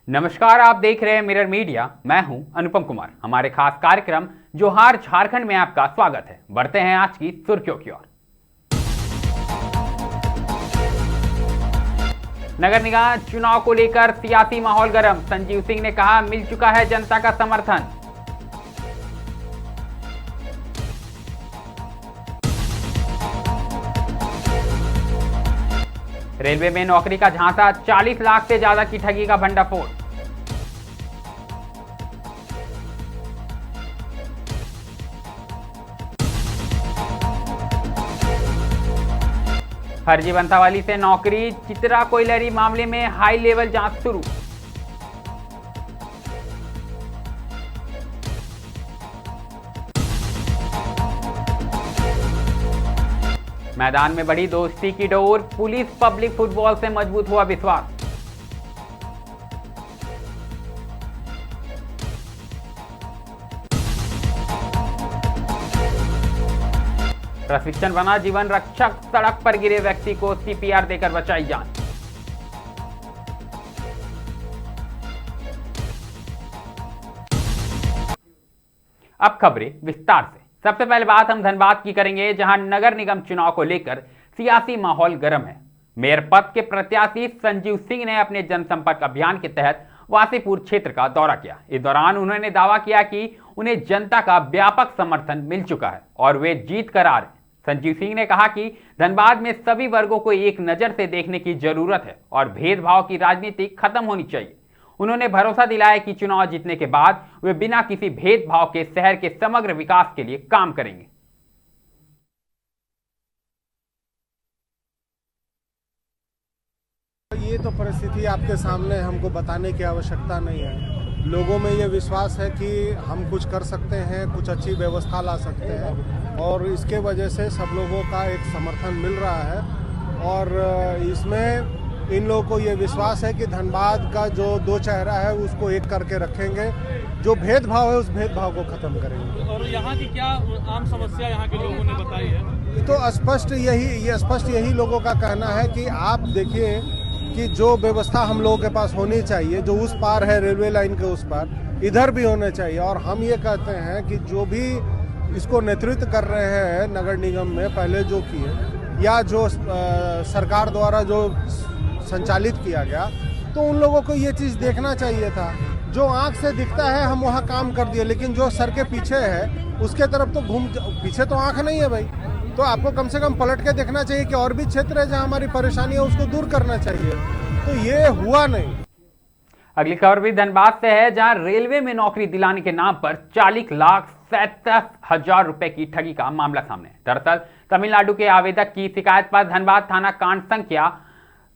नमस्कार, आप देख रहे हैं मिरर मीडिया। मैं हूं अनुपम कुमार। हमारे खास कार्यक्रम जोहार झारखंड में आपका स्वागत है। बढ़ते हैं आज की सुर्खियों की ओर। नगर निगम चुनाव को लेकर सियासी माहौल गर्म। संजीव सिंह ने कहा, मिल चुका है जनता का समर्थन। रेलवे में नौकरी का झांसा, 40 लाख से ज्यादा की ठगी का भंडाफोड़। फर्जी वंशावली से नौकरी, चित्रा कोयलरी मामले में हाई लेवल जांच शुरू। मैदान में बढ़ी दोस्ती की डोर, पुलिस पब्लिक फुटबॉल से मजबूत हुआ विश्वास। प्रशिक्षण बना जीवन रक्षक, सड़क पर गिरे व्यक्ति को सीपीआर देकर बचाई जान। अब खबरें विस्तार से। सबसे पहले बात हम धनबाद की करेंगे, जहां नगर निगम चुनाव को लेकर सियासी माहौल गर्म है। मेयर पद के प्रत्याशी संजीव सिंह ने अपने जनसंपर्क अभियान के तहत वासीपुर क्षेत्र का दौरा किया। इस दौरान उन्होंने दावा किया कि उन्हें जनता का व्यापक समर्थन मिल चुका है और वे जीत कर आ रहे हैं। संजीव सिंह ने कहा कि धनबाद में सभी वर्गों को एक नजर से देखने की जरूरत है और भेदभाव की राजनीति खत्म होनी चाहिए। उन्होंने भरोसा दिलाया कि चुनाव जीतने के बाद वे बिना किसी भेदभाव के शहर के समग्र विकास के लिए काम करेंगे। ये तो परिस्थिति आपके सामने, हमको बताने की आवश्यकता नहीं है। लोगों में ये विश्वास है कि हम कुछ कर सकते हैं, कुछ अच्छी व्यवस्था ला सकते हैं और इसके वजह से सब लोगों का एक समर्थन मिल रहा है। और इसमें इन लोगों को ये विश्वास है कि धनबाद का जो दो चेहरा है उसको एक करके रखेंगे, जो भेदभाव है उस भेदभाव को खत्म करेंगे। और यहाँ की क्या आम समस्या यहाँ के लोगों ने बताई है? तो स्पष्ट यही लोगों का कहना है कि आप देखिए कि जो व्यवस्था हम लोगों के पास होनी चाहिए, जो उस पार है रेलवे लाइन के उस पार, इधर भी होने चाहिए। और हम ये कहते हैं कि जो भी इसको नेतृत्व कर रहे हैं नगर निगम में पहले जो किए या जो सरकार द्वारा जो संचालित किया गया, तो उन लोगों को ये चीज़ देखना चाहिए था। जो आंख से दिखता है हम वहाँ काम कर दिए, लेकिन जो सर के पीछे है उसके तरफ तो पीछे तो आंख नहीं है भाई। तो आपको कम से कम पलट के देखना चाहिए कि और भी क्षेत्र है जहाँ हमारी परेशानी है उसको दूर करना चाहिए। तो ये हुआ नहीं। अगली खबर भी धनबाद से है, जहां रेलवे में नौकरी दिलाने के नाम पर 40,67,000 रुपए की ठगी का मामला सामने है। दरअसल तमिलनाडु के आवेदक की शिकायत पर धनबाद थाना कांड संख्या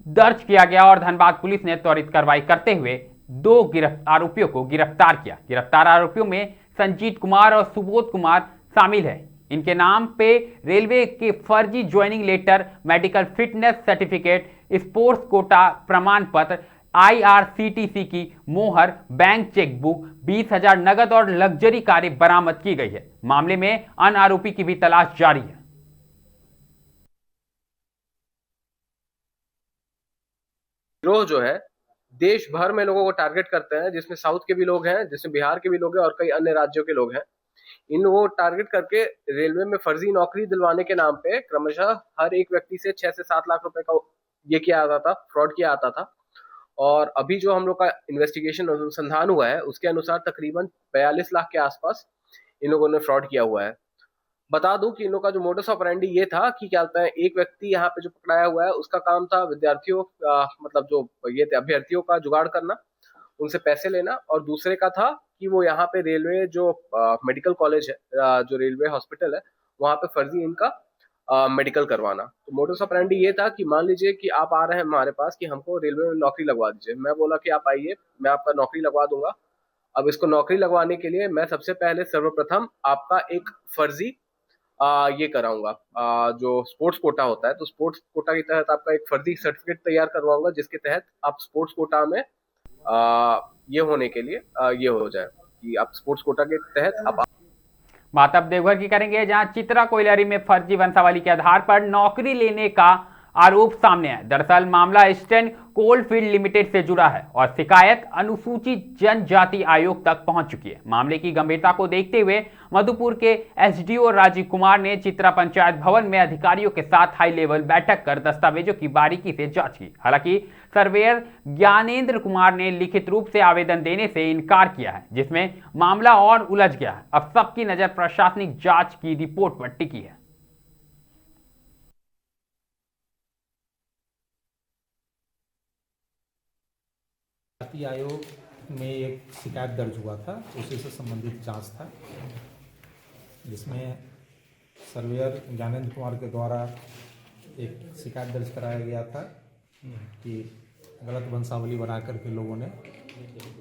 दर्ज किया गया और धनबाद पुलिस ने त्वरित कार्रवाई करते हुए 2 आरोपियों को गिरफ्तार किया। गिरफ्तार आरोपियों में संजीत कुमार और सुबोध कुमार शामिल है। इनके नाम पे रेलवे के फर्जी joining letter, medical fitness certificate, sports quota प्रमाण पत्र, IRCTC की मोहर, बैंक चेकबुक, 20,000 नगद और लग्जरी कारें बरामद की गई है। मामले में अन्य आरोपी की भी तलाश जारी है। गिरोह जो है देश भर में लोगों को टारगेट करते हैं, जिसमें साउथ के भी लोग हैं, जिसमें बिहार के भी लोग हैं और कई अन्य राज्यों के लोग हैं। इन लोगों को टारगेट करके रेलवे में फर्जी नौकरी दिलवाने के नाम पे क्रमशः हर एक व्यक्ति से 6 से 7 लाख रुपए का ये किया आता था, फ्रॉड किया आता था। और अभी जो हम लोग का इन्वेस्टिगेशन अनुसंधान हुआ है उसके अनुसार तकरीबन 42 लाख के आसपास इन लोगों ने फ्रॉड किया हुआ है। बता दूं कि इन लोगों का जो मोडस ऑपरेंडी ये था कि क्या कहते हैं, एक व्यक्ति यहाँ पे जो पकड़ाया हुआ है उसका काम था विद्यार्थियों मतलब जो ये थे अभ्यर्थियों का जुगाड़ करना, उनसे पैसे लेना, और दूसरे का था कि वो यहाँ पे रेलवे जो मेडिकल कॉलेज है, जो रेलवे हॉस्पिटल है, वहाँ पे फर्जी इनका मेडिकल करवाना। तो मोडस ऑपरेंडी ये था कि मान लीजिए कि आप आ रहे हैं हमारे पास कि हमको रेलवे में नौकरी लगवा दीजिए। मैं बोला कि आप आइए, मैं आपका नौकरी लगवा दूंगा। अब इसको नौकरी लगवाने के लिए मैं सबसे पहले सर्वप्रथम आपका एक फर्जी ये कराऊंगा, जो स्पोर्ट्स कोटा होता है, तो स्पोर्ट्स कोटा के तहत आपका एक फर्जी सर्टिफिकेट तैयार करवाऊंगा, जिसके तहत आप स्पोर्ट्स कोटा में ये होने के लिए ये हो जाए कि आप स्पोर्ट्स कोटा के तहत आप। बात अब देवघर की करेंगे, जहां चित्रा कोयलरी में फर्जी वंशावली के आधार पर नौकरी लेने का आरोप सामने आए। दरअसल मामला ईस्टर्न कोलफील्ड लिमिटेड से जुड़ा है और शिकायत अनुसूचित जनजाति आयोग तक पहुंच चुकी है। मामले की गंभीरता को देखते हुए मधुपुर के एसडीओ राजीव कुमार ने चित्रा पंचायत भवन में अधिकारियों के साथ हाई लेवल बैठक कर दस्तावेजों की बारीकी से जांच की। हालांकि सर्वेयर ज्ञानेंद्र कुमार ने लिखित रूप से आवेदन देने से इनकार किया है, जिसमें मामला और उलझ गया है। अब सबकी नजर प्रशासनिक जांच की रिपोर्ट पर टिकी है। जाति आयोग में एक शिकायत दर्ज हुआ था, उसी से संबंधित जांच था, जिसमें सर्वेयर ज्ञानेंद्र कुमार के द्वारा एक शिकायत दर्ज कराया गया था कि गलत वंशावली बना करके लोगों ने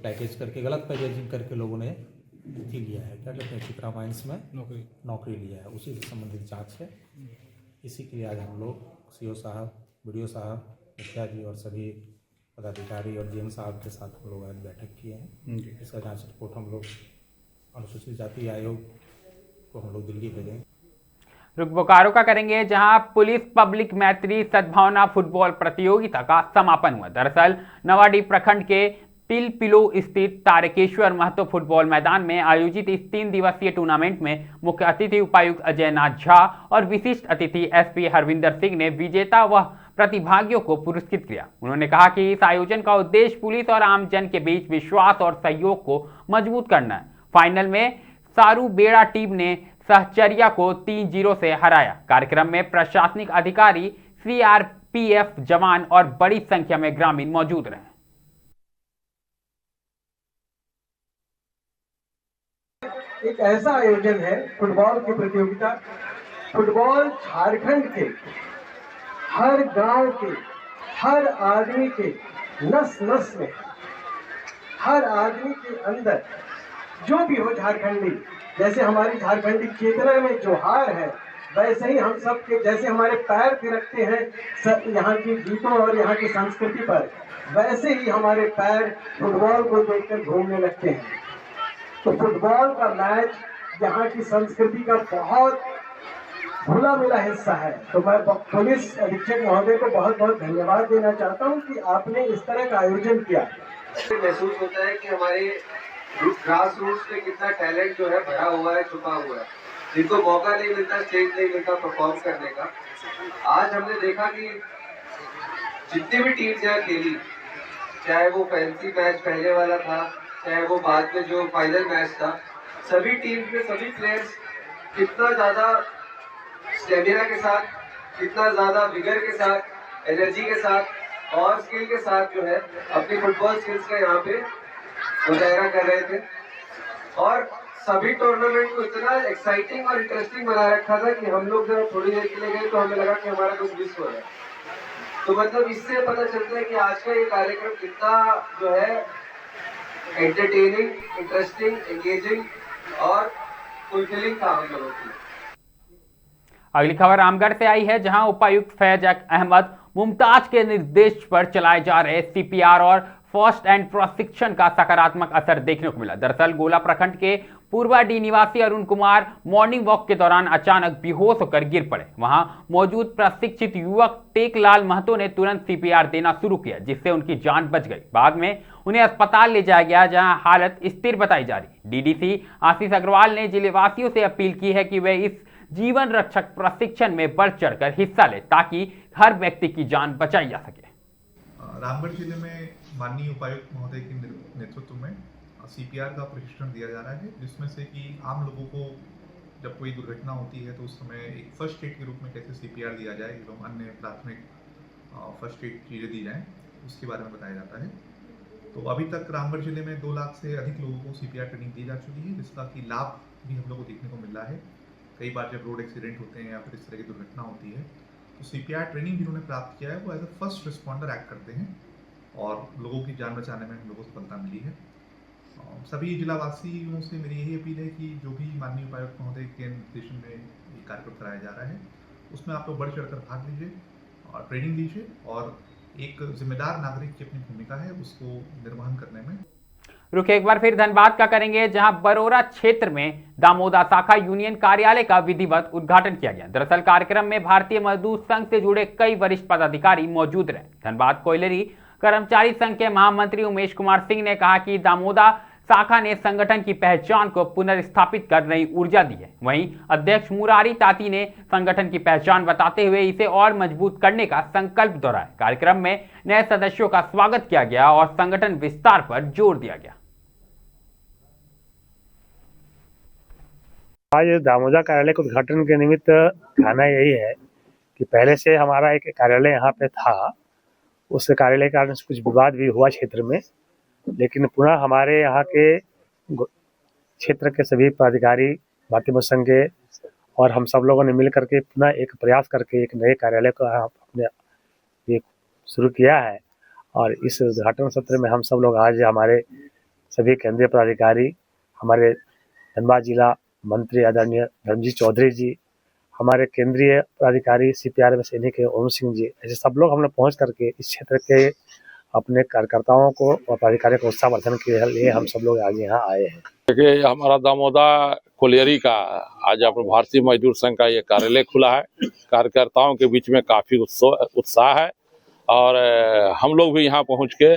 पैकेज करके गलत पैकेजिंग करके लोगों ने अथी लिया है, क्या कहते हैं, चित्रा माइंस में नौकरी लिया है। उसी से संबंधित जांच है। इसी के लिए आज हम लोग सीओ साहब, बीडीओ साहब, मुखिया जी और सभी पदाधिकारी और जीएम साहब के साथ हम लोग आज बैठक किए हैं। इसका जांच रिपोर्ट हम लोग अनुसूचित जाति आयोग को हम लोग दिल्ली भेजेंगे। रुख बोकारो का करेंगे, जहां पुलिस पब्लिक मैत्री सद्भावना फुटबॉल प्रतियोगिता का समापन हुआ। दरअसल नवाडी प्रखंड के पिलपिलो स्थित तारकेश्वर महतो फुटबॉल मैदान में आयोजित इस 3 दिवसीय टूर्नामेंट में मुख्य अतिथि उपायुक्त अजय नाथ झा और विशिष्ट अतिथि एसपी हरविंदर सिंह ने विजेता व प्रतिभागियों को पुरस्कृत किया। उन्होंने कहा कि इस आयोजन का उद्देश्य पुलिस और आम जन के बीच विश्वास और सहयोग को मजबूत करना है। फाइनल में सारू बेड़ा टीम ने सहचर्या को 3-0 से हराया। कार्यक्रम में प्रशासनिक अधिकारी, सीआरपीएफ जवान और बड़ी संख्या में ग्रामीण मौजूद रहे। एक ऐसा आयोजन है फुटबॉल की प्रतियोगिता। फुटबॉल झारखंड के हर गांव के, हर आदमी के नस नस में, हर आदमी के अंदर जो भी हो झारखंडी, जैसे हमारी झारखंडी चेतना में जोहार है, वैसे ही हम सब के जैसे हमारे पैर थिरकते हैं यहाँ की गीतों और यहाँ की संस्कृति पर, वैसे ही हमारे पैर फुटबॉल को देखकर घूमने लगते हैं। तो फुटबॉल का मैच यहाँ की संस्कृति का बहुत खुला मिला हिस्सा है। तो मैं पुलिस अधीक्षक महोदय को बहुत बहुत धन्यवाद देना चाहता हूँ कि आपने इस तरह का आयोजन किया। महसूस होता है कि हमारे ग्रास रूट्स पे कितना टैलेंट जो है भरा हुआ है, छुपा हुआ है, जिनको मौका नहीं मिलता, स्टेज नहीं मिलता परफॉर्म करने का। आज हमने देखा कि जितनी भी टीम्स यहाँ खेली, चाहे वो फैंसी मैच पहले वाला था, चाहे वो बाद में जो फाइनल मैच था, सभी टीम्स में सभी प्लेयर्स कितना ज्यादा स्टेमिना के साथ, कितना ज्यादा विगर के साथ, एनर्जी के साथ और स्किल के साथ जो है अपनी फुटबॉल स्किल्स का यहाँ पे मुजाहरा कर रहे थे। और सभी टूर्नामेंट को इतना एक्साइटिंग और इंटरेस्टिंग बना रखा था कि हम लोग जब थोड़ी देर के लिए गए तो हमें लगा कि हमारा कुछ मिस हो रहा है। तो मतलब इससे पता चलता है कि आज का ये कार्यक्रम कितना जो है एंटरटेनिंग, इंटरेस्टिंग, एंगेजिंग और फुलफिलिंग था हम लोगों के लिए। अगली खबर रामगढ़ से आई है, जहां उपायुक्त फैज अहमद मुमताज के निर्देश पर चलाए जा रहे सीपीआर और फर्स्ट एंड प्रशिक्षण का सकारात्मक असर देखने को मिला। दरअसल गोला प्रखंड के पूर्वाडी निवासी अरुण कुमार मॉर्निंग वॉक के दौरान अचानक बेहोश होकर गिर पड़े। वहां मौजूद प्रशिक्षित युवक टेकलाल महतो ने तुरंत सीपीआर देना शुरू किया, जिससे उनकी जान बच गई। बाद में उन्हें अस्पताल ले जाया गया, जहां हालत स्थिर बताई जा रही। डीडीसी आशीष अग्रवाल ने जिलेवासियों से अपील की है कि वे इस जीवन रक्षक प्रशिक्षण में बढ़ चढ़कर हिस्सा ले, ताकि हर व्यक्ति की जान बचाई जा सके। रामगढ़ जिले में माननीय उपायुक्त महोदय के नेतृत्व में सीपीआर का प्रशिक्षण दिया जा रहा है, जिसमें से कि आम लोगों को जब कोई दुर्घटना होती है तो उस समय एक फर्स्ट एड के रूप में कैसे सीपीआर दिया जाए एवं अन्य प्राथमिक फर्स्ट एड चीज़ें दी जाएं, उसके बारे में बताया जाता है। तो अभी तक रामगढ़ जिले में 2 लाख से अधिक लोगों को सीपीआर ट्रेनिंग दी जा चुकी है, जिसका कि लाभ भी हम लोग को देखने को मिल रहा है। कई बार जब रोड एक्सीडेंट होते हैं या फिर इस तरह की दुर्घटना होती है तो सीपीआर ट्रेनिंग जिन्होंने प्राप्त किया है वो as a first responder act करते हैं और लोगों की जान बचाने में हम लोगों को सफलता मिली है। सभी जिलावासियों से मेरी यही अपील है कि जो भी माननीय उपायुक्त महोदय के निर्देशन में ये कार्यक्रम कराया जा रहा है उसमें आप लोग बढ़ चढ़कर भाग लीजिए और ट्रेनिंग लीजिए और एक जिम्मेदार नागरिक की अपनी भूमिका है उसको निर्वहन करने में। रुख एक बार फिर धनबाद का करेंगे, जहां बरोरा क्षेत्र में दामोदा शाखा यूनियन कार्यालय का विधिवत उद्घाटन किया गया। दरअसल कार्यक्रम में भारतीय मजदूर संघ से जुड़े कई वरिष्ठ पदाधिकारी मौजूद रहे। धनबाद कोयलरी कर्मचारी संघ के महामंत्री उमेश कुमार सिंह ने कहा कि दामोदा शाखा ने संगठन की पहचान को पुनर्स्थापित कर नई ऊर्जा दी है। वहीं अध्यक्ष मुरारी ताती ने संगठन की पहचान बताते हुए इसे और मजबूत करने का संकल्प दोहराया। कार्यक्रम में नए सदस्यों का स्वागत किया गया और संगठन विस्तार पर जोर दिया गया। आज दामोदा कार्यालय के उद्घाटन के निमित्त कहना यही है कि पहले से हमारा एक कार्यालय यहाँ पे था, उस कार्यालय के कारण कुछ विवाद भी हुआ क्षेत्र में, लेकिन पुनः हमारे यहाँ के क्षेत्र के सभी पदाधिकारी भारतीय मजदूर संघ के और हम सब लोगों ने मिल करके पुनः एक प्रयास करके एक नए कार्यालय को अपने ये शुरू किया है। और इस उद्घाटन सत्र में हम सब लोग आज हमारे सभी केंद्रीय पदाधिकारी, हमारे धनबाद जिला मंत्री आदरणीय धर्मजीत चौधरी जी, हमारे केंद्रीय पदाधिकारी CPR में सैनिक के ओम सिंह जी, ऐसे सब लोग हम लोग पहुँच करके इस क्षेत्र के अपने कार्यकर्ताओं को और पदाधिकारियों को उत्साहवर्धन के लिए हम सब लोग आज यहाँ आए हैं। देखिए, हमारा दामोदा कोलियरी का आज अपने भारतीय मजदूर संघ का ये कार्यालय खुला है। कार्यकर्ताओं के बीच में काफी उत्साह है और हम लोग भी यहाँ पहुँच के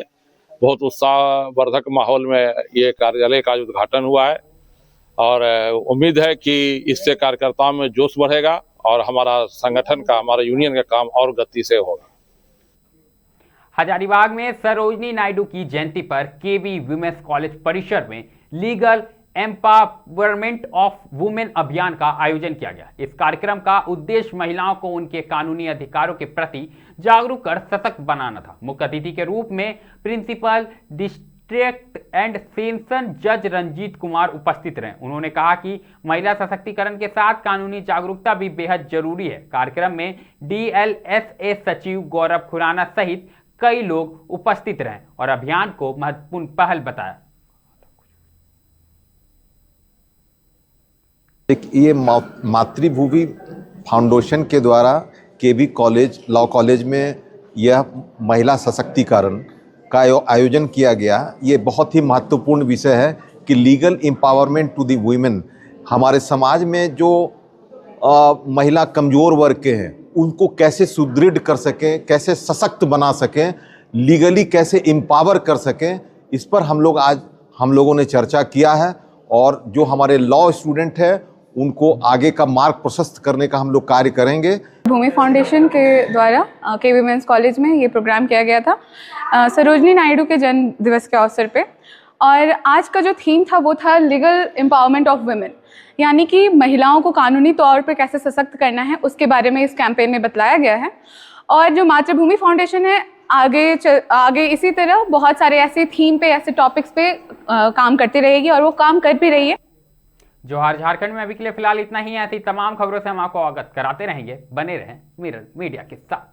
बहुत उत्साहवर्धक माहौल में ये कार्यालय का उद्घाटन हुआ है और उम्मीद है कि इससे कार्यकर्ताओं में जोश बढ़ेगा और हमारा संगठन का, हमारा यूनियन का काम और गति से होगा। हजारीबाग में सरोजनी नायडू की जयंती पर केवी वुमेन्स कॉलेज परिसर में लीगल एम्पावरमेंट ऑफ वुमेन अभियान का आयोजन किया गया। इस कार्यक्रम का उद्देश्य महिलाओं को उनके कानूनी अधिकारों के प्रति जागरूक कर सशक्त बनाना था। मुख्य अतिथि के रूप में प्रिंसिपल डिस्ट्रिक्ट एंड सेशन जज रंजीत कुमार उपस्थित रहे। उन्होंने कहा कि महिला सशक्तिकरण के साथ कानूनी जागरूकता भी बेहद जरूरी है। कार्यक्रम में DLSA सचिव गौरव खुराना सहित कई लोग उपस्थित रहे और अभियान को महत्वपूर्ण पहल बताया। ये मातृभूमि फाउंडेशन के द्वारा केवी कॉलेज, लॉ कॉलेज में यह महिला सशक्तिकरण का आयोजन किया गया। ये बहुत ही महत्वपूर्ण विषय है कि legal empowerment to the women, हमारे समाज में जो महिला कमज़ोर वर्ग के हैं उनको कैसे सुदृढ़ कर सकें, कैसे सशक्त बना सकें, लीगली कैसे एम्पावर कर सकें, इस पर हम लोगों ने चर्चा किया है। और जो हमारे लॉ स्टूडेंट हैं उनको आगे का मार्ग प्रशस्त करने का हम लोग कार्य करेंगे। भूमि फाउंडेशन के द्वारा केवी वुमेन्स कॉलेज में ये प्रोग्राम किया गया था सरोजनी नायडू के जन्म दिवस के अवसर पे, और आज का जो थीम था वो था लीगल एम्पावरमेंट ऑफ वुमेन, यानी कि महिलाओं को कानूनी तौर पे कैसे सशक्त करना है उसके बारे में इस कैंपेन में बतलाया गया है। और जो मातृभूमि फाउंडेशन है आगे इसी तरह बहुत सारे ऐसे थीम पे, ऐसे टॉपिक्स पे काम करती रहेगी और वो काम कर भी रही है। जोहार झारखंड में अभी के लिए फिलहाल इतना ही। ऐसी तमाम खबरों से हम आपको अवगत कराते रहेंगे। बने रहें मिरर मीडिया के साथ।